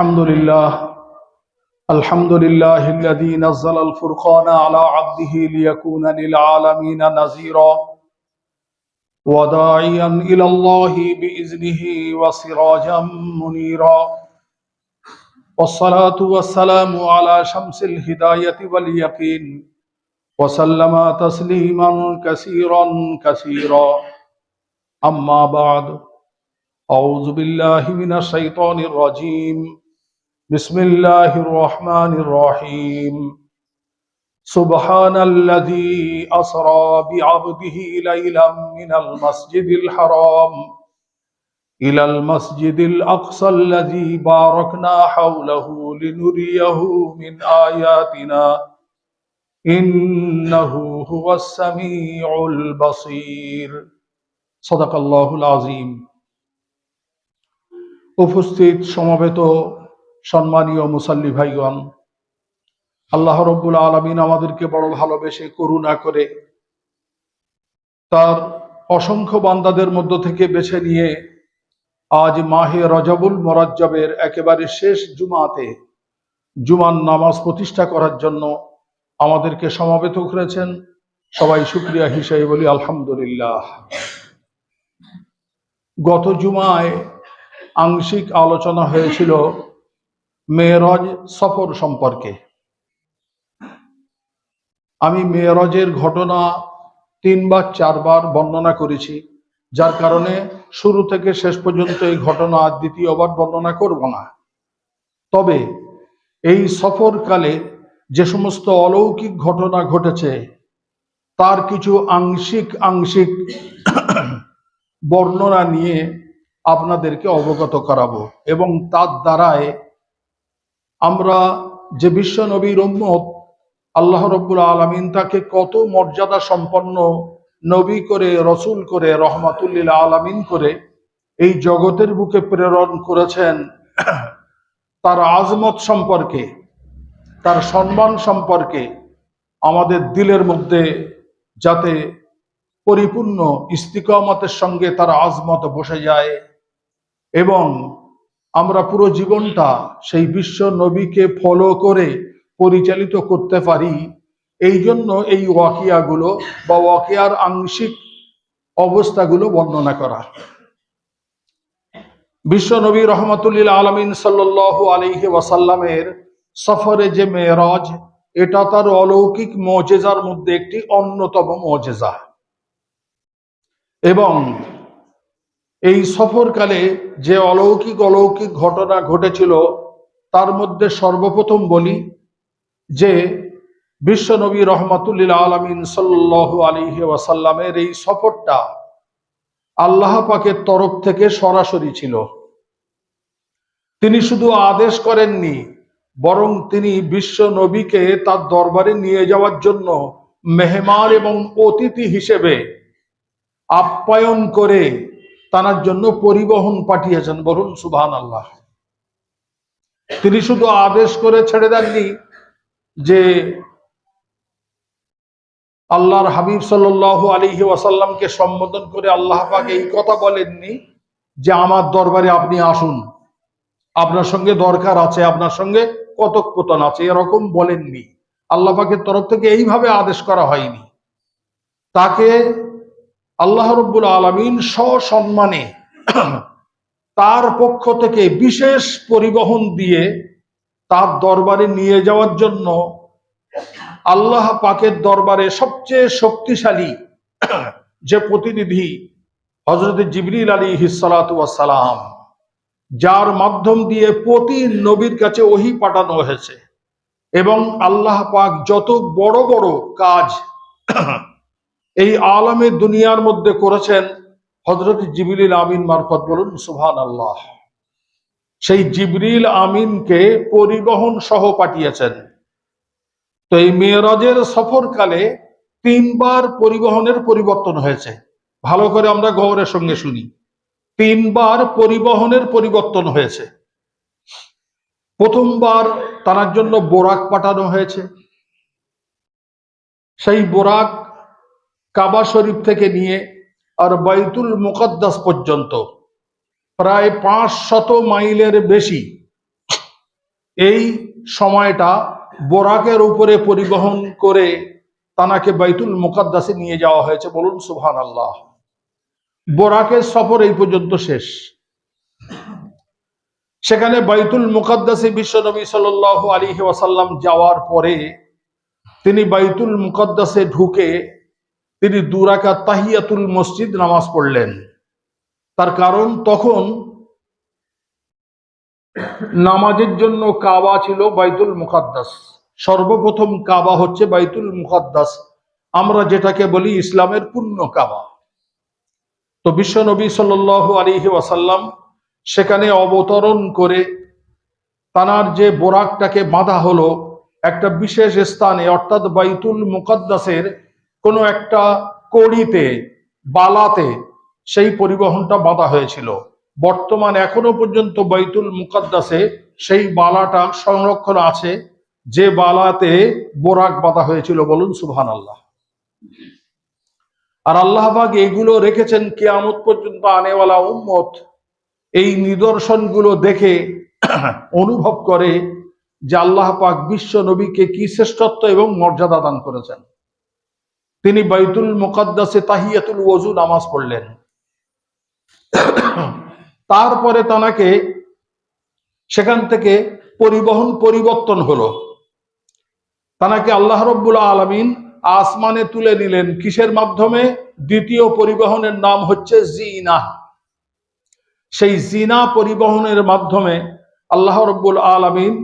الحمد لله الذي نزل الفرقان على عبده ليكون للعالمين نذيرا وداعيا إلى الله بإذنه وسراجا منيرا والصلاة والسلام على شمس الهداية واليقين وسلم تسليما كثيرا أما بعد أعوذ بالله من الشيطان الرجيم بسم الله الرحمن الرحيم سبحان الذي أسرى بعبده ليلا من المسجد الحرام إلى المسجد الأقصى الذي باركنا حوله لنريه من آياتنا إنه هو السميع البصير صدق الله العظيم। উপস্থিত সমবেত সম্মানীয় মুসাল্লি ভাইগণ, আল্লাহ রব্বুল আলামিন আমাদেরকে বড় ভালোবেসে করুণা করে তার অসংখ্য বান্দাদের মধ্য থেকে বেছে নিয়ে আজ মাহে রজবুল মুরাজ্জবের একেবারে শেষ জুমাতে জুমার নামাজ প্রতিষ্ঠা করার জন্য আমাদেরকে সমবেত করেছেন। সবাই শুকরিয়া হিসেবে বলি আলহামদুলিল্লাহ। গত জুমায় আংশিক আলোচনা হয়েছিল মেরাজ সফর সম্পর্কে। আমি মেরাজের ঘটনা 3 বা 4 বার বর্ণনা করেছি, যার কারণে শুরু থেকে শেষ পর্যন্ত এই ঘটনা দ্বিতীয়বার বর্ণনা করব না। তবে এই সফরকালে যে সমস্ত অলৌকিক ঘটনা ঘটেছে তার কিছু আংশিক বর্ণনা নিয়ে আপনাদেরকে অবগত করাবো, এবং তার দ্বারায় আমরা যে বিশ্ব নবীর উম্মত, আল্লাহ রব্বুল আলামিন তাকে কত মর্যাদা সম্পন্ন নবী করে, রসুল করে, রহমাতুল লিল আলামিন করে এই জগতের বুকে প্রেরণ করেছেন, তার আজমত সম্পর্কে, তার সম্মান সম্পর্কে আমাদের দিলের মধ্যে যাতে পরিপূর্ণ ইস্তিকামতের সঙ্গে তার আজমত বসে যায় এবং আমরা পুরো জীবনটা সেই বিশ্ব নবীকে ফলো করে পরিচালিত করতে পারি, এই জন্য এই ওয়াকিয়াগুলো বা ওয়াকিয়ার আংশিক অবস্থাগুলো বর্ণনা করা। বিশ্ব নবী রহমাতুল লিল আলামিন সাল্লাল্লাহু আলাইহি ওয়াসাল্লামের সফরে যে মেরাজ, এটা তার অলৌকিক মুজিজার মধ্যে একটি অন্যতম মুজিজা। এবং এই সফরকালে যে অলৌকিক ঘটনা ঘটেছিল তার মধ্যে সর্বপ্রথম বলি যে বিশ্ব নবী রহমাতুল লিল আলামিন সাল্লাল্লাহু আলাইহি ওয়াসাল্লামের এই সফরটা আল্লাহ পাকের তরফ থেকে সরাসরি ছিল। তিনি শুধু আদেশ করেননি, বরং তিনি বিশ্ব নবীকে তার দরবারে নিয়ে যাওয়ার জন্য মেহমান এবং অতিথি হিসেবে আপ্যায়ন করে তার জন্য পরিবহন পাঠিয়েছেন। বলুন সুবহানাল্লাহ। তিনি শুধু আদেশ করে ছেড়ে দেননি যে আল্লাহর হাবিব সাল্লাল্লাহু আলাইহি ওয়াসাল্লামকে সম্বোধন করে আল্লাহ পাক এই কথা বলেননি যে আমার দরবারে আপনি আসুন, আপনার সঙ্গে দরকার আছে, আপনার সঙ্গে কথোপকথন আছে, এরকম বলেননি। আল্লাহ পাকের তরফ থেকে এইভাবে আদেশ করা হয়নি। তাকে আল্লাহ রব্বুল আলামিন সসম্মানে তার পক্ষ থেকে বিশেষ পরিবহন দিয়ে তার দরবারে নিয়ে যাওয়ার জন্য আল্লাহ পাকের দরবারে সবচেয়ে শক্তিশালী যে প্রতিনিধি হযরত জিবরিল আলাইহিস সালাতু ওয়াস সালাম, যার মাধ্যম দিয়ে প্রতি নবীর কাছে ওহী পাঠানো হয়েছে, এবং আল্লাহ পাক যত বড় বড় কাজ এই আলমে দুনিয়ার মধ্যে করেছেন হযরত জিবরিল আমিন মারফত। বলুন সুবহানাল্লাহ। সেই জিবরিল আমিনকে পরিবহন সহ পাঠিয়েছেন। তো এই মেরাজের সফরকালে 3 বার পরিবহনের পরিবর্তন হয়েছে। ভালো করে আমরা গৌরের সঙ্গে শুনি। 3 বার পরিবহনের পরিবর্তন হয়েছে। প্রথমবার তার জন্য বোরাক পাঠানো হয়েছে। সেই বোরাক কাবা শরীফ থেকে নিয়ে আর বাইতুল মুকদ্দাস পর্যন্ত প্রায় 500 মাইলের বেশি এই সময়টা বোরাকের উপরে পরিবহন করে তানাকে বাইতুল মুকাদ্দাসে নিয়ে যাওয়া হয়েছে। বলুন সুবহানাল্লাহ। বোরাকের সফর এই পর্যন্ত শেষ। সেখানে বাইতুল মুকাদ্দাসে বিশ্বনবী সাল্লাল্লাহু আলাইহি ওয়াসাল্লাম যাওয়ার পরে তিনি বাইতুল মুকাদ্দাসে ঢুকে তিনি 2 রাকাত তাহিয়াতুল মসজিদ নামাজ পড়লেন। তার কারণ তখন নামাজের জন্য কাবা ছিল বাইতুল মুকাদ্দাস। সর্বপ্রথম কাবা হচ্ছে বাইতুল মুকাদ্দাস, আমরা যেটাকে বলি ইসলামের পূর্ণ কাবা। তো বিশ্বনবী সাল্লাল্লাহু আলাইহি ওয়াসাল্লাম সেখানে অবতরণ করে তানার যে বোরাকটাকে বাঁধা হলো একটা বিশেষ স্থানে, অর্থাৎ বাইতুল মুকাদ্দাসের কোনো একটা কড়িতে, বালাতে সেই পরিবহনটা বাঁধা হয়েছিল। বর্তমান এখনো পর্যন্ত বাইতুল মুকাদ্দাসে সেই বালাটা সংরক্ষণ আছে, যে বালাতে বোরাক বাঁধা হয়েছিল। বলুন সুবহানাল্লাহ। আর আল্লাহ পাক এগুলো রেখেছেন কিয়ামত পর্যন্ত আনেওয়ালা উম্মত এই নিদর্শনগুলো দেখে অনুভব করে যে আল্লাহ পাক বিশ্ব নবীকে কি শ্রেষ্ঠত্ব এবং মর্যাদা দান করেছেন। তিনি বাইতুল মুকাদ্দাসে তাহিয়াতুল ওযু নামাজ পড়লেন। তারপরে তানাকে সেখান থেকে পরিবর্তন হলো। তানাকে আল্লাহ রাব্বুল আলামিন আসমানে তুলে নিলেন। কিসের মাধ্যমে? দ্বিতীয় পরিবহনের নাম হচ্ছে জিনা। সেই জিনা পরিবহনের মাধ্যমে আল্লাহ রাব্বুল আলামিন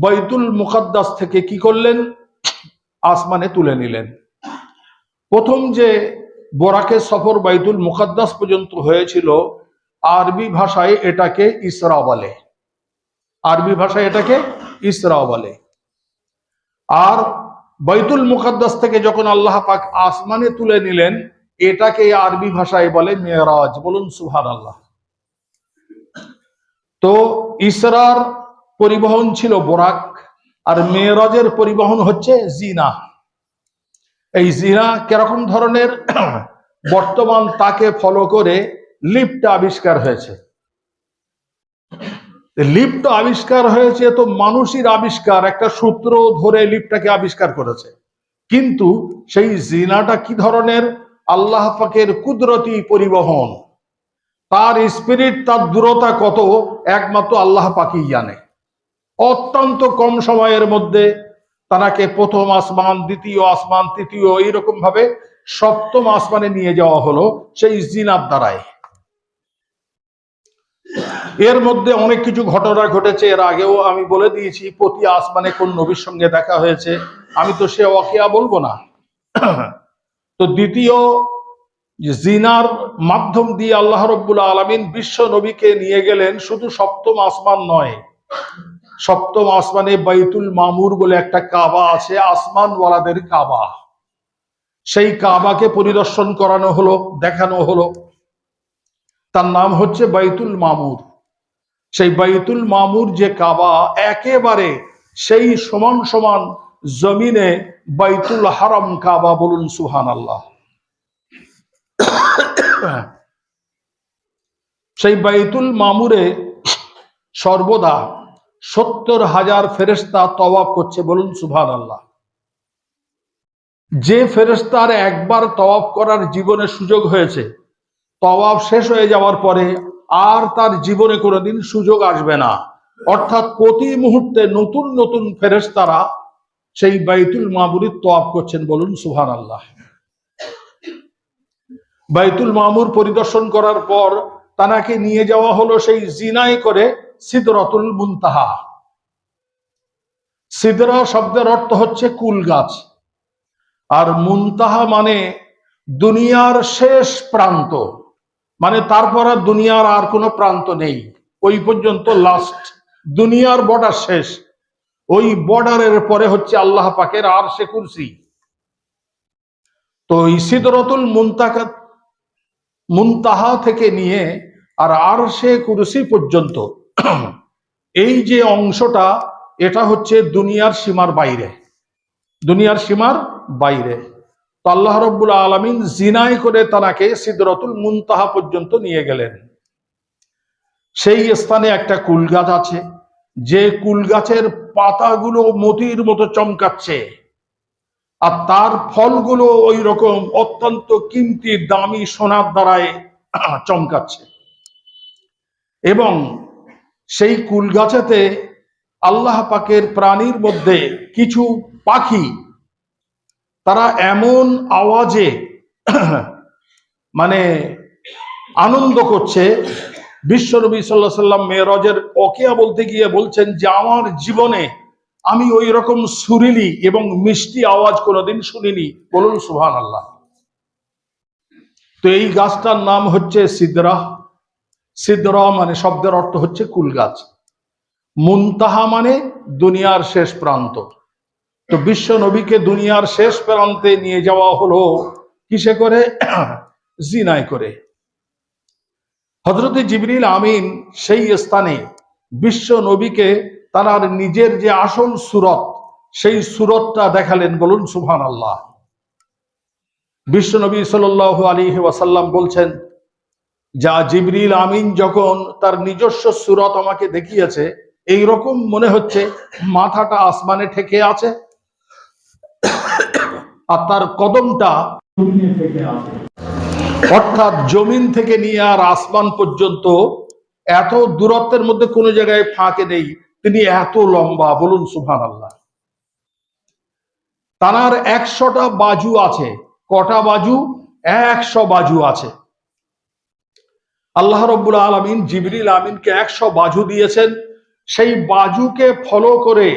বাইতুল মুকাদ্দাস থেকে কি করলেন? আসমানে তুলে নিলেন। প্রথম যে বোরাকের সফর বাইতুল মুকাদ্দাস পর্যন্ত হয়েছিল, আরবি ভাষায় এটাকে ইসরা বলে। আরবি ভাষায় এটাকে ইসরা বলে। আর বাইতুল মুকাদ্দাস থেকে যখন আল্লাহ পাক আসমানে তুলে নিলেন, এটাকে আরবি ভাষায় বলে মেরাজ। বলুন সুবহানাল্লাহ। তো ইসরার পরিবহন ছিল বোরাক, আর মেরাজের পরিবহন হচ্ছে জিনা। এই জিনা কিরকম ধরনের? বর্তমান তাকে ফলো করে লিফট আবিষ্কার হয়েছে। লিফট আবিষ্কার হয়েছে তো মানুষের আবিষ্কার, একটা সূত্র ধরে লিফটটাকে আবিষ্কার করেছে। কিন্তু সেই জিনাটা কি ধরনের? আল্লাহ পাকের কুদরতি পরিবহন। তার স্পিরিট, তার দূরতা কত, একমাত্র আল্লাহ পাকই জানে। অত্যন্ত কম সময়ের মধ্যে তাকে প্রথম আসমান, দ্বিতীয় আসমান, তৃতীয়, এইরকম ভাবে সপ্তম আসমানে নিয়ে যাওয়া হলো সেই জিনার দ্বারায়। এর মধ্যে অনেক কিছু ঘটনা ঘটেছে। এর আগেও আমি বলে দিয়েছি প্রতি আসমানে কোন নবীর সঙ্গে দেখা হয়েছে, আমি তো সে ওয়াকিয়া বলবো না। তো দ্বিতীয় জিনার মাধ্যম দিয়ে আল্লাহ রাব্বুল আলামিন বিশ্ব নবীকে নিয়ে গেলেন শুধু সপ্তম আসমান নয়, সপ্তম আসমানে বাইতুল মামুর বলে একটা কাবা আছে, আসমানওয়ালাদের কাবা। সেই কাবাকে পরিদর্শন করানো হলো, দেখানো হলো। তার নাম হচ্ছে বাইতুল মামুর। সেই বাইতুল মামুর যে কাবা, একেবারে সেই সমান সমান জমিনে বাইতুল হারাম কাবা। বলুন সুবহানাল্লাহ। সেই বাইতুল মামুরে সর্বদা 70,000 ফেরেশতা তওয়াফ করছে। বলুন সুবহানাল্লাহ। যে ফেরেশতার একবার তওয়াফ করার জীবনে সুযোগ হয়েছে, তওয়াফ শেষ হয়ে যাওয়ার পরে আর তার জীবনে কোনোদিন সুযোগ আসবে না। অর্থাৎ প্রতি মুহূর্তে নতুন নতুন ফেরেশতারা সেই বাইতুল মামুরে তওয়াফ করছেন। বলুন সুবহানাল্লাহ। বাইতুল মামুর পরিদর্শন করার পর তানাকে নিয়ে যাওয়া হলো সেই জিনায় করে সিদরাতুল মুনতাহা। সিদরা শব্দের অর্থ হচ্ছে কুল গাছ, আর মুনতাহা মানে দুনিয়ার শেষ প্রান্ত, মানে তারপর আর দুনিয়ার আর কোনো প্রান্ত নেই, ওই পর্যন্ত লাস্ট, দুনিয়ার বর্ডার শেষ। ওই বর্ডারের পরে হচ্ছে আল্লাহ পাকের আরশে কুরসি। তো এই সিদরাতুল মুনতাহা থেকে নিয়ে আর আরশে কুরসি পর্যন্ত এই যে অংশটা, এটা হচ্ছে দুনিয়ার সীমার বাইরে, দুনিয়ার সীমার বাইরে। তো আল্লাহ রাব্বুল আলামিন জিনায় করে তাকে সিদরাতুল মুনতাহা পর্যন্ত নিয়ে গেলেন। সেই স্থানে একটা কুল গাছ আছে, যে কুল গাছের পাতাগুলো মতির মতো চমকাচ্ছে, আর তার ফলগুলো ওই রকম অত্যন্ত কিমতি দামি সোনার দ্বারায় চমকাচ্ছে। এবং সেই কুল গাছেতে আল্লাহ পাকের প্রাণীর মধ্যে কিছু পাখি, তারা এমন আওয়াজে মানে আনন্দ করছে। বিশ্বনবী সাল্লাল্লাহু আলাইহি সাল্লাম মেরাজের ওকিয়া বলতে গিয়ে বলছেন যে আমার জীবনে আমি ওই রকম সুরিলি এবং মিষ্টি আওয়াজ কোনোদিন শুনিনি। বলুন সুবহানাল্লাহ। তো এই গাছটার নাম হচ্ছে সিদরা। সিদরা মানে শব্দের অর্থ হচ্ছে কুল গাছ। মুনতাহা মানে দুনিয়ার শেষ প্রান্ত। তো বিশ্ব নবীকে দুনিয়ার শেষ প্রান্তে নিয়ে যাওয়া হলো কিসে করে? জিনায় করে। হযরতে জিবরিল আমিন সেই স্থানে বিশ্ব নবীকে তার নিজের যে আসল সুরত, সেই সুরতটা দেখালেন। বলুন সুবহানাল্লাহ। বিশ্ব নবী সাল্লাল্লাহু আলাইহি ওয়াসাল্লাম বলছেন, যা জিবরিল আমিন যখন তার নিজস্ব সুরত আমাকে দেখিয়েছে, এই রকম মনে হচ্ছে মাথাটা আসমানে ঠেকে আছে আর তার কদমটা জমিনে ঠেকে আছে। অর্থাৎ জমিন থেকে নিয়ে আর আসমান পর্যন্ত এত দূরত্বের মধ্যে কোনো জায়গায় ফাঁকে নেই, তিনি এত লম্বা। বলুন সুবহানাল্লাহ। তার 100টা বাজু আছে। কটা বাজু? 100 বাজু আছে। আল্লাহ রাব্বুল আলামিন জিবরিল আমিনকে 100 বাজু দিয়েছেন। সেই বাজুকে ফলো করে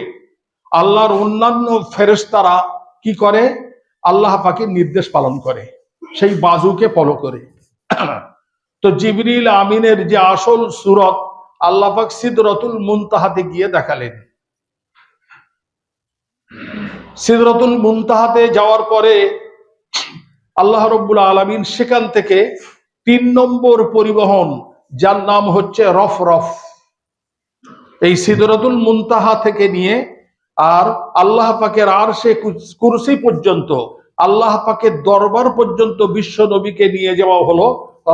আল্লাহর অন্যান্য ফেরেশতারা কি করে? আল্লাহ পাকের নির্দেশ পালন করে সেই বাজুকে ফলো করে। তো জিবরিল আমিনের যে আসল সুরত আল্লাহ পাক সিদরাতুল মুনতাহাতে গিয়ে দেখালেন। সিদরাতুল মুনতাহাতে যাওয়ার পরে আল্লাহ রাব্বুল আলামিন সেখান থেকে 3 নম্বর পরিবহন, যার নাম হচ্ছে রফরফ, এই সিদরাতুল মুনতাহা থেকে নিয়ে আর আল্লাহ পাকের আরশে কুরসি পর্যন্ত, আল্লাহ পাকের দরবার পর্যন্ত বিশ্ব নবীকে নিয়ে যাওয়া হলো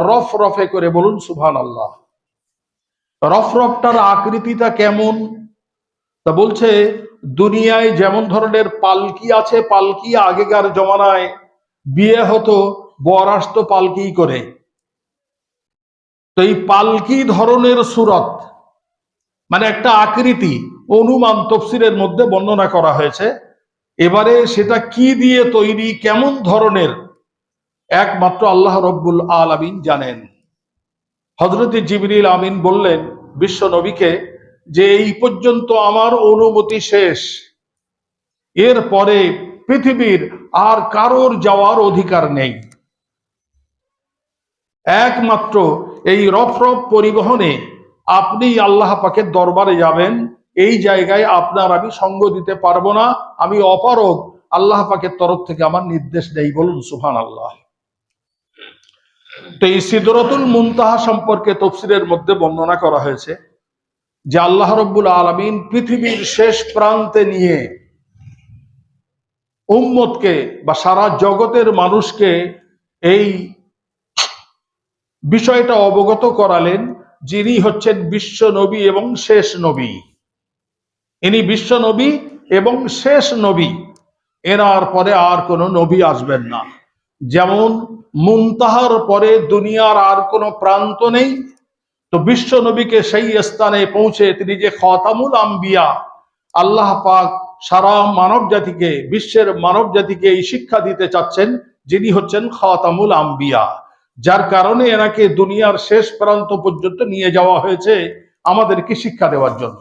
রফরফে করে। বলুন সুবহানাল্লাহ। রফরফটার আকৃতিটা কেমন? তা বলছে দুনিয়ায় যেমন ধরনের পালকি আছে, পালকি আগেকার জমানায় বিয়ে হতো, বর আসতো পালকি করে, তো এই পালকি ধরনের সুরত মানে একটা আকৃতি, অনুমান তাফসীরের মধ্যে বর্ণনা করা হয়েছে। এবারে সেটা কি দিয়ে তৈরি, কেমন ধরনের, একমাত্র আল্লাহ রব্বুল আলামিন জানেন। হযরতে জিবরিল আমিন বললেন বিশ্ব নবীকে যে এই পর্যন্ত আমার অনুমতি শেষ, এরপরে পৃথিবীর আর কারোর যাওয়ার অধিকার নেই। একমাত্র এই রফরফ পরিবহনে আপনি আল্লাহ পাকের দরবারে যাবেন। এই জায়গায় আপনার আমি সঙ্গ দিতে পারবো না, আমি অপারগ, আল্লাহ পাকের তরফ থেকে আমার নির্দেশ নেই। বলুন সুবহানাল্লাহ। তো এই সিদরাতুল মুনতাহা সম্পর্কে তাফসীরের মধ্যে বর্ণনা করা হয়েছে যে আল্লাহ রাব্বুল আলামিন পৃথিবীর শেষ প্রান্তে নিয়ে উম্মতকে বা সারা জগতের মানুষকে এই বিষয়টা অবগত করালেন, যিনি হচ্ছেন বিশ্ব নবী এবং শেষ নবী। ইনি বিশ্ব নবী এবং শেষ নবী, এনার পরে আর কোনো নবী আসবেন না। যেমন মুনতাহার পরে দুনিয়ার আর কোনো প্রান্ত নেই, তো বিশ্ব নবীকে সেই স্থানে পৌঁছে তিনি যে খাতামুল আম্বিয়া, আল্লাহ পাক সারা মানব জাতিকে, বিশ্বের মানব জাতিকে এই শিক্ষা দিতে চাচ্ছেন, যিনি হচ্ছেন খাতামুল আম্বিয়া, যার কারণে এনাকে দুনিয়ার শেষ প্রান্ত পর্যন্ত নিয়ে যাওয়া হয়েছে আমাদেরকে শিক্ষা দেওয়ার জন্য।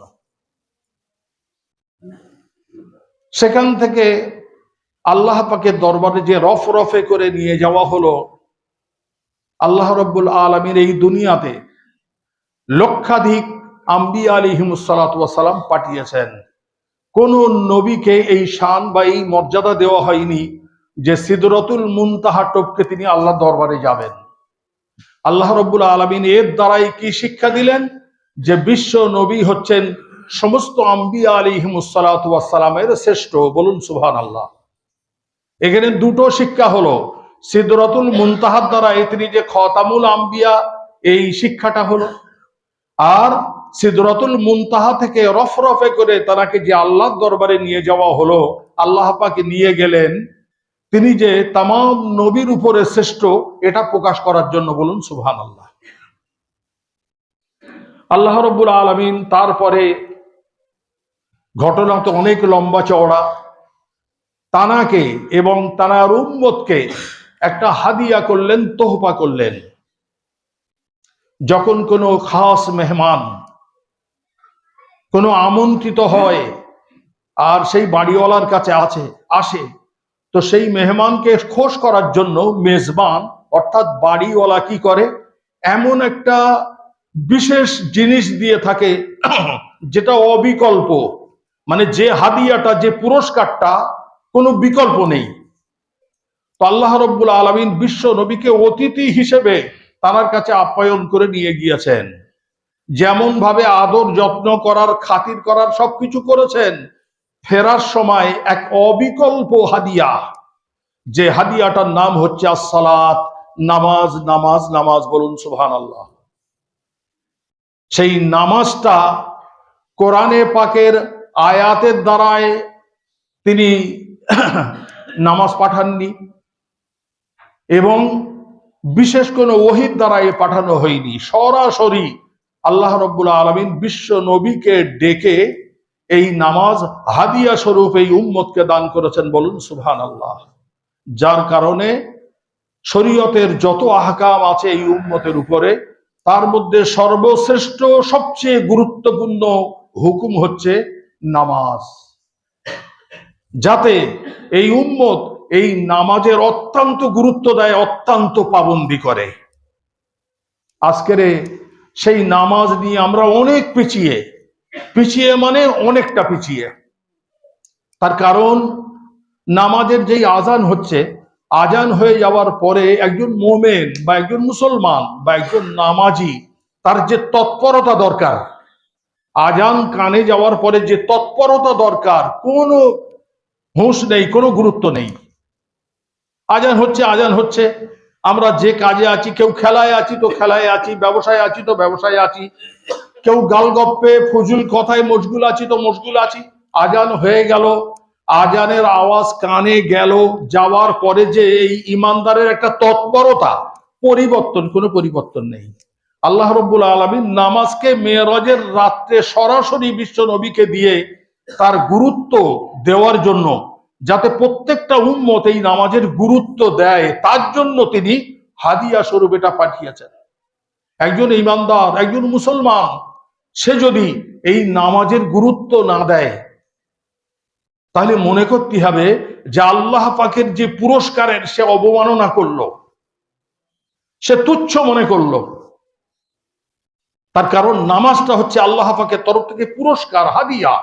সেখান থেকে আল্লাহ পাকের দরবারে যে রফরফে করে নিয়ে যাওয়া হলো, আল্লাহ রাব্বুল আলামিন এই দুনিয়াতে লক্ষাধিক আম্বিয়া আলাইহিমুস সালাতু ওয়াস সালাম পাঠিয়েছেন। কোন নবীকে এই শান বা এই মর্যাদা দেওয়া হয়নি যে সিদরাতুল মুনতাহা টপকে তিনি আল্লাহ দরবারে যাবেন। আল্লাহ রাব্বুল আলামিন এর দ্বারাই কি শিক্ষা দিলেন? যে বিশ্ব নবী হচ্ছেন সমস্ত আম্বিয়া আলাইহিমুস সালাতু ওয়াস সালামের শ্রেষ্ঠ। বলুন সুবহানাল্লাহ। এখানে দুটো শিক্ষা হলো, সিদরাতুল মুনতাহার দ্বারা তিনি যে খাতামুল আম্বিয়া, এই শিক্ষাটা হলো, আর সিদরাতুল মুনতাহা থেকে রফরফে করে তাকে যে আল্লাহর দরবারে নিয়ে যাওয়া হলো, আল্লাহ পাকে নিয়ে গেলেন তিনি যে তামাম নবীর উপরে শ্রেষ্ঠ, এটা প্রকাশ করার জন্য। বলুন সুবহানাল্লাহ। আল্লাহ রাব্বুল আলামিন তারপরে, ঘটনা তো অনেক লম্বা চওড়া, তানাকে এবং তানার উম্মতকে একটা হাদিয়া করলেন, তোহফা করলেন। যখন কোনো খাস মেহমান কোনো আমন্ত্রিত হয় আর সেই বাড়িওয়ালার কাছে আসে, তো সেই মেহমানকে খোশ করার জন্য মেজবান অর্থাৎ বাড়িওয়ালা কি করে, এমন একটা বিশেষ জিনিস দিয়ে থাকে যেটা অবিকল্প, মানে যে হাদিয়াটা, যে পুরস্কারটা কোনো বিকল্প নেই। তো আল্লাহ রাব্বুল আলামিন বিশ্ব নবীকে অতিথি হিসেবে তার কাছে আপ্যায়ন করে নিয়ে গিয়েছেন। যেমন ভাবে আদর যত্ন করার, খাতির করার সবকিছু করেছেন, ফেরার সময় এক অবিকল্প হাদিয়া, যে হাদিয়াটার নাম হচ্ছে আসসালাত, নামাজ। নামাজ নামাজ বলুন সুবহানাল্লাহ। সেই নামাজটা কোরআনে পাকের আয়াতের দ্বারায় তিনি নামাজ পাঠাননি এবং বিশেষ কোনো ওহীর দ্বারায় পাঠানো হয়নি। সরাসরি আল্লাহ রাব্বুল আলামিন বিশ্ব নবীকে ডেকে এই নামাজ হাদিয়া স্বরূপ এই উম্মতকে দান করেছেন। বলুন সুবহানাল্লাহ। যার কারণে শরীয়তের যত আহকাম আছে এই উম্মতের উপরে, তার মধ্যে সর্বশ্রেষ্ঠ সবচেয়ে গুরুত্বপূর্ণ হুকুম হচ্ছে নামাজ, যাতে এই উম্মত এই নামাজের অত্যন্ত গুরুত্ব দেয়, অত্যন্ত পাবন্দি করে। আজকের সেই নামাজ নিয়ে আমরা অনেক পিছিয়ে মানে অনেকটা পিছিয়ে। তার কারণ নামাজের যেই আজান হচ্ছে, আজান হয়ে যাওয়ার পরে একজন মোমেন বা একজন মুসলমান বা একজন নামাজি, তার যে তৎপরতা দরকার, আজান কানে যাওয়ার পরে যে তৎপরতা দরকার, কোনো হুঁশ নেই, কোনো গুরুত্ব নেই। আজান হচ্ছে, আমরা যে কাজে আছি, কেউ খেলায় আছি তো খেলায় আছি, ব্যবসায় আছি তো ব্যবসায় আছি, কেউ গালগপ্পে ফজুল কথায় মশগুল আছি তো মশগুল আছি। আজান হয়ে গেল, আজানের আওয়াজ কানে গেল, যাওয়ার পরে যে এই ইমানদারের একটা তৎপরতা, কোনো পরিবর্তন নেই। আল্লাহ রাব্বুল আলামিন নামাজকে মেরাজের রাত্রে সরাসরি বিশ্ব নবীকে দিয়ে তার গুরুত্ব দেওয়ার জন্য, যাতে প্রত্যেকটা উম্মত এই নামাজের গুরুত্ব দেয়, তার জন্য তিনি হাদিয়া স্বরূপ এটা পাঠিয়েছেন। একজন ইমানদার, একজন মুসলমান, সে যদি এই নামাজের গুরুত্ব না দেয়, তাহলে মনে করতে হবে যে আল্লাহ পাকের যে পুরস্কারের সে অবমাননা করলো, সে তুচ্ছ মনে করলো। তার কারণ নামাজটা হচ্ছে আল্লাহ পাকের তরফ থেকে পুরস্কার, হাদিয়া।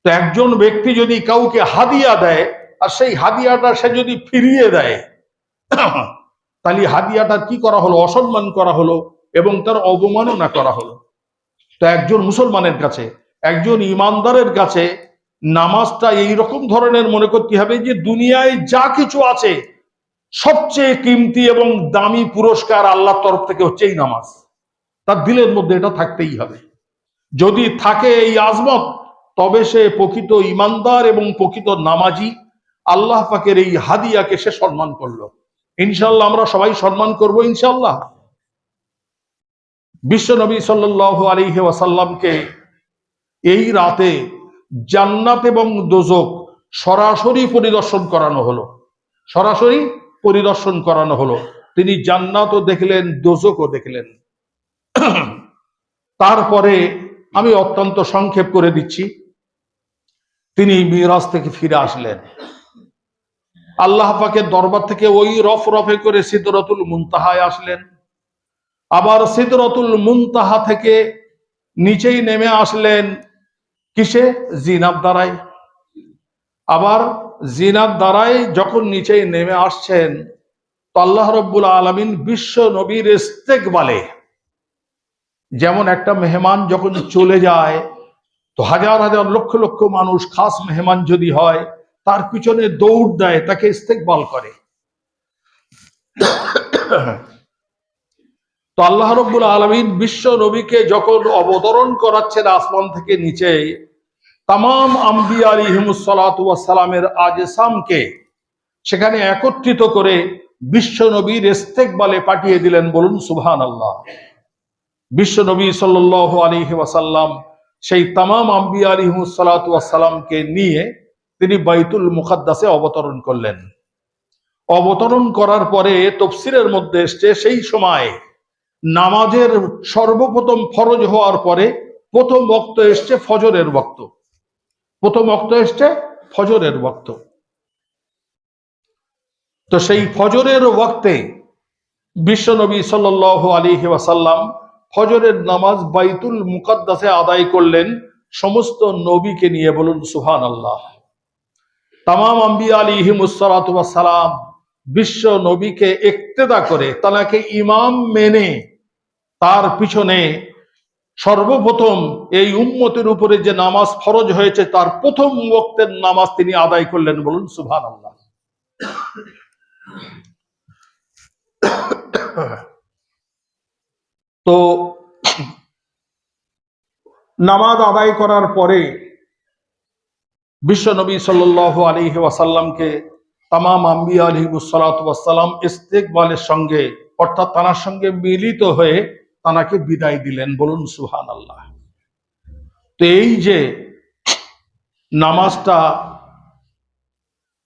তো একজন ব্যক্তি যদি কাউকে হাদিয়া দেয় আর সেই হাদিয়াটা সে যদি ফিরিয়ে দেয়, তাহলে হাদিয়াটার কি করা হলো? অসম্মান করা হলো এবং তার অবমাননা করা হলো। তো একজন মুসলমানের কাছে, একজন ইমানদারের কাছে নামাজটা এইরকম ধরনের মনে করতে হবে যে দুনিয়ায় যা কিছু আছে সবচেয়ে কিমতি এবং দামি পুরস্কার আল্লাহর তরফ থেকে হচ্ছে এই নামাজ। তার দিলের মধ্যে এটা থাকতেই হবে। যদি থাকে এই আজমত, তবে সে প্রকৃত ইমানদার এবং প্রকৃত নামাজি। আল্লাহ পাকের এই হাদিয়াকে সে সম্মান করলো। ইনশাআল্লাহ আমরা সবাই সম্মান করব ইনশাআল্লাহ। বিশ্ব নবী সাল্লাল্লাহু আলাইহি ওয়াসাল্লামকে এই রাতে জান্নাত এবং দোজখ সরাসরি পরিদর্শন করানো হলো। তিনি জান্নাতও দেখলেন, দোজখও দেখলেন। তারপরে আমি অত্যন্ত সংক্ষেপ করে দিচ্ছি, তিনি মিরাজ থেকে ফিরে আসলেন। আল্লাহ পাকের দরবার থেকে ওই রফরফে করে সিদরাতুল মুনতাহায় আসলেন। আবার সিদরাতুল মুনতাহা থেকে নিচেই নেমে আসলেন কিসে? জিনাত দ্বারায়। আবার জিনাত দ্বারায় যখন নিচেই নেমে আসছেন, তো আল্লাহ রাব্বুল আলামিন বিশ্ব নবীর ইস্তেকবালে, যেমন একটা মেহমান যখন চলে যায় তো হাজার হাজার লক্ষ লক্ষ মানুষ, খাস মেহমান যদি হয়, তার পিছনে দৌড় দেয়, তাকে ইস্তেকবাল করে। তো আল্লাহ রাব্বুল আলামিন বিশ্ব নবীকে যখন অবতরণ করাচ্ছেন আসমান থেকে নিচে, তামাম আম্বিয়া আলাইহিমুস সালাতু ওয়াস সালামের আজসামকে সেখানে একত্রিত করে বিশ্ব নবীর ইস্তেকবালে পাঠিয়ে দিলেন। বলুন সুবহানাল্লাহ। বিশ্ব নবী সাল্লাল্লাহু আলাইহি ওয়াসাল্লাম সেই তামাম আম্বিয়া আলাইহিমুস সালাতু ওয়াস সালামকে নিয়ে তিনি বাইতুল মুকাদ্দাসে অবতরণ করলেন। অবতরণ করার পরে তাফসীরের মধ্যে এসেছে সেই সময় নামাজের সর্বপ্রথম ফরজ হওয়ার পরে প্রথম ওয়াক্ত এসছে ফজরের ওয়াক্ত। প্রথম ওয়াক্ত এসছে ফজরের ওয়াক্ত। তো সেই ফজরের ওয়াক্তে বিশ্বনবী সাল্লাল্লাহু আলাইহি ওয়াসাল্লাম ফজরের নামাজ বাইতুল মুকাদ্দাসে আদায় করলেন সমস্ত নবীকে নিয়ে। বলুন সুবহানাল্লাহ। তামাম আম্বিয়া আলাইহিমুস সালাতু ওয়াস সালাম বিশ্ব নবীকে ইক্তেদা করে, তাকে ইমাম মেনে তার পিছনে সর্বপ্রথম এই উম্মতের উপরে যে নামাজ ফরজ হয়েছে তার প্রথম ওয়াক্তের নামাজ তিনি আদায় করলেন। বলুন সুবহানাল্লাহ। তো নামাজ আদায় করার পরে বিশ্ব নবী সাল্লাল্লাহু আলাইহি ওয়াসাল্লামকে তামাম আম্বিয়া আলাইহিমুস সালাতু ওয়াস সালাম ইস্তেকবালের সঙ্গে অর্থাৎ তার সঙ্গে মিলিত হয়ে তাকে বিদায় দিলেন। বলুন সুবহানাল্লাহ। তো এই যে নামাজটা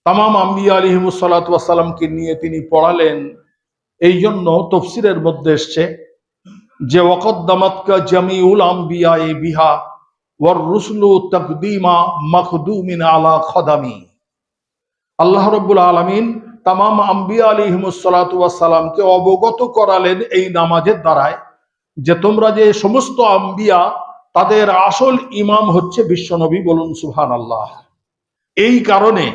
তামাম আম্বিয়া আলাইহিমুস সালাতু ওয়াস সালামকে নিয়ে তিনি পড়ালেন, এই জন্য তাফসীরের মধ্যে এসছে যে ওয়াকদ্দামাতকা জামিউল আম্বিয়া বিহা ওয়ার রুসুলু তাকদীমা মাখদুমিন আলা খদামি। আল্লাহ রাব্বুল আলামিন তামাম আম্বিয়া আলাইহিমুস সালাতু ওয়াস সালামকে অবগত করালেন এই নামাজের দ্বারায় যে তোমরা যে সমস্ত আম্বিয়া তাদের আসল ইমাম হচ্ছে বিশ্বনবী। বলুন সুবহানাল্লাহ। এই কারণে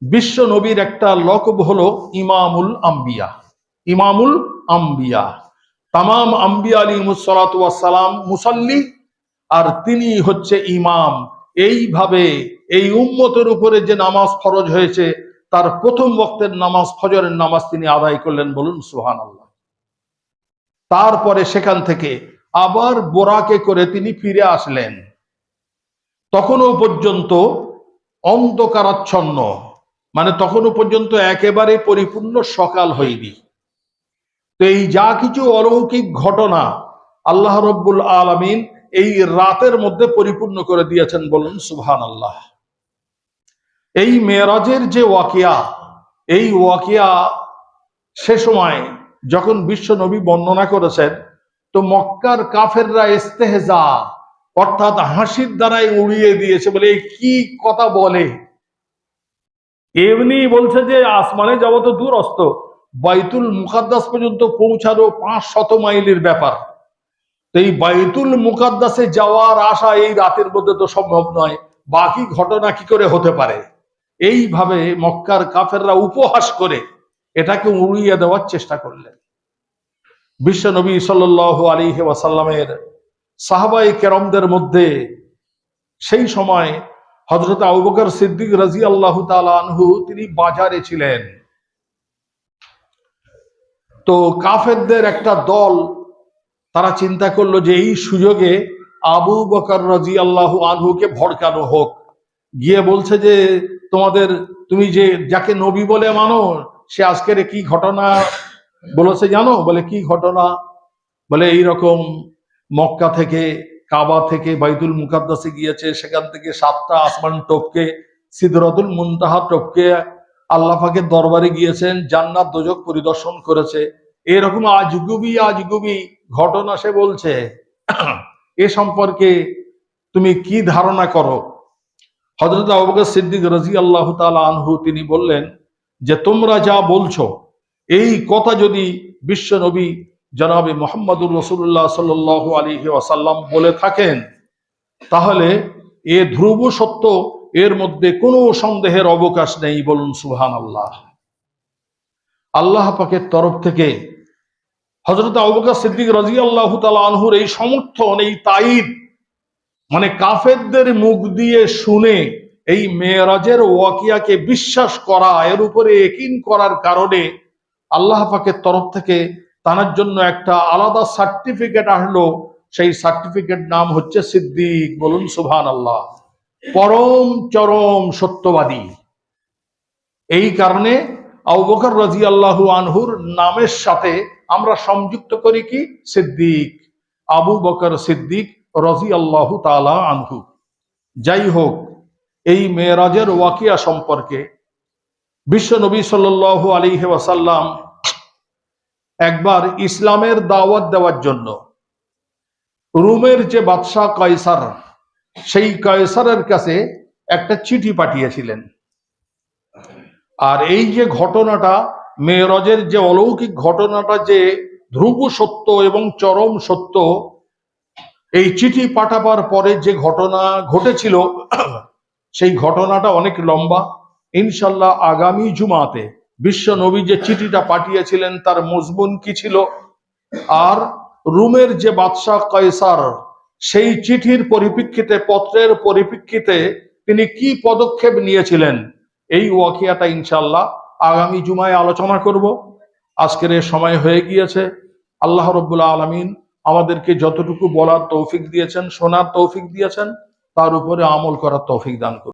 বিশ্ব নবীর একটা লকব হলো ইমামুল আম্বিয়া। ইমামুল আম্বিয়া, তামাম আম্বিয়া আলাইহিমুস সালাতু ওয়াস সালাম মুসাল্লি আর তিনি হচ্ছে ইমাম। এইভাবে এই উম্মতের উপরে যে নামাজ ফরজ হয়েছে তার প্রথম ওয়াক্তের নামাজ ফজরের নামাজ তিনি আদায় করলেন। বলুন সুবহানাল্লাহ। তারপরে সেখান থেকে আবার বোরাকে করে তিনি ফিরে আসলেন। তখনও পর্যন্ত অন্ধকারাচ্ছন্ন, মানে তখনও পর্যন্ত একেবারে পরিপূর্ণ সকাল হয়নি। তো এই যা কিছু অলৌকিক ঘটনা আল্লাহ রাব্বুল আলামিন এই রাতের মধ্যে পরিপূর্ণ করে দিয়েছেন। বলুন সুবহানাল্লাহ। এই মেরাজের যে ওয়াকিয়া, এই ওয়াকিয়া সে সময় যখন বিশ্ব নবী বর্ণনা করেছেন তো মক্কার কাফেররা ইস্তেহজা অর্থাৎ হাসির দ্বারাই উড়িয়ে দিয়েছে। বলে কি কথা বলে, এমনি বলছে যে আসমানে যাবো তো দূরস্থ, বাইতুল মুকাদ্দাস পর্যন্ত পৌঁছানো 500 মাইলের ব্যাপার। তো এই বাইতুল মুকাদ্দাসে যাওয়ার আশা এই রাতের মধ্যে তো সম্ভব নয়, বাকি ঘটনা কি করে হতে পারে। এইভাবে মক্কার কাফেররা উপহাস করে এটাকে উড়িয়ে দেওয়ার চেষ্টা করলেন। বিশ্ব নবী সাল্লাল্লাহু আলাইহি ওয়াসাল্লামের সাহাবায়ে কেরামদের মধ্যে সেই সময় হযরত আবু বকর সিদ্দিক রাদিয়াল্লাহু তাআলা আনহু তিনি বাজারে ছিলেন। তো কাফেরদের একটা দল তারা চিন্তা করলো যে এই সুযোগে আবু বকর রাদিয়াল্লাহু আনহুকে ভড়কানো হোক। গিয়ে বলছে যে তুমি যে যাকে নবী বলে মানো সে আজকের কি ঘটনা বলেছে জানো? বলে কি ঘটনা? বলে এইরকম মক্কা থেকে কাবা থেকে বাইতুল মুকাদ্দাসে গিয়েছে, সেখান থেকে 7টা আসমান টপকে সিদরাতুল মুনতাহা টপকে আল্লাহ পাকের দরবারে গিয়েছেন, জান্নাত দোজখ পরিদর্শন করেছে। এরকম আজগুবি ঘটনা সে বলছে। এ সম্পর্কে তুমি কি ধারণা করো? হযরত আবু বকর সিদ্দিক রাদিয়াল্লাহু তাআলা আনহু তিনি বললেন যে তোমরা যা বলছো এই কথা যদি বিশ্ব নবী জনাবে মুহাম্মদুর রাসূলুল্লাহ সাল্লাল্লাহু আলাইহি ওয়াসাল্লাম বলে থাকেন তাহলে এ ধ্রুব সত্য, এর মধ্যে কোনো সন্দেহের অবকাশ নেই। বলুন সুবহানাল্লাহ। আল্লাহ পাকের তরফ থেকে হযরত আবু বকর সিদ্দিক রাদিয়াল্লাহু তাআলা আনহুর এই সমর্থন, এই তাইদ, মানে কাফেরদের মুখ দিয়ে শুনে এই মেরাজের ওয়াকিয়াকে বিশ্বাস করা, এর উপরে ইয়াকিন করার কারণে আল্লাহ পাকের তরফ থেকে তার জন্য একটা আলাদা সার্টিফিকেট আসলো। সেই সার্টিফিকেট নাম হচ্ছে সিদ্দিক। বলুন সুবহানাল্লাহ। পরম চরম সত্যবাদী। এই কারণে আবু বকর রাদিয়াল্লাহু আনহুর নামের সাথে আমরা সংযুক্ত করি কি? সিদ্দিক। আবু বকর সিদ্দিক রাদিয়াল্লাহু তাআলা আনহু। যাই হোক, এই মেরাজের ওয়াকিয়া সম্পর্কে বিশ্ব নবী সাল্লাল্লাহু আলাইহি ওয়াসাল্লাম একবার ইসলামের দাওয়াত দেওয়ার জন্য রোমের যে বাদশাহ কায়সার, সেই কায়সারের কাছে একটা চিঠি পাঠিয়েছিলেন। আর এই যে ঘটনাটা, মেরাজের যে অলৌকিক ঘটনাটা, যে ধ্রুব সত্য এবং চরম সত্য, এই চিঠি পাঠাবার পরে যে ঘটনা ঘটেছিল সেই ঘটনাটা অনেক লম্বা। ইনশাল্লাহ আগামী জুমাতে বিশ্ব নবী যে চিঠিটা পাঠিয়েছিলেন তার মজমুন কি ছিল, আর রোমের যে বাদশাহ কায়সার সেই চিঠির পরিপ্রেক্ষিতে, পত্রের পরিপ্রেক্ষিতে তিনি কি পদক্ষেপ নিয়েছিলেন, এই ওয়াকিয়াটা ইনশাল্লাহ আগামী জুমায় আলোচনা করব। আজকের এ সময় হয়ে গিয়েছে। আল্লাহ রাব্বুল আলামিন আমাদেরকে যতটুকু বলার তৌফিক দিয়েছেন, শোনার তৌফিক দিয়েছেন, তার উপরে আমল করার তৌফিক দান করুন।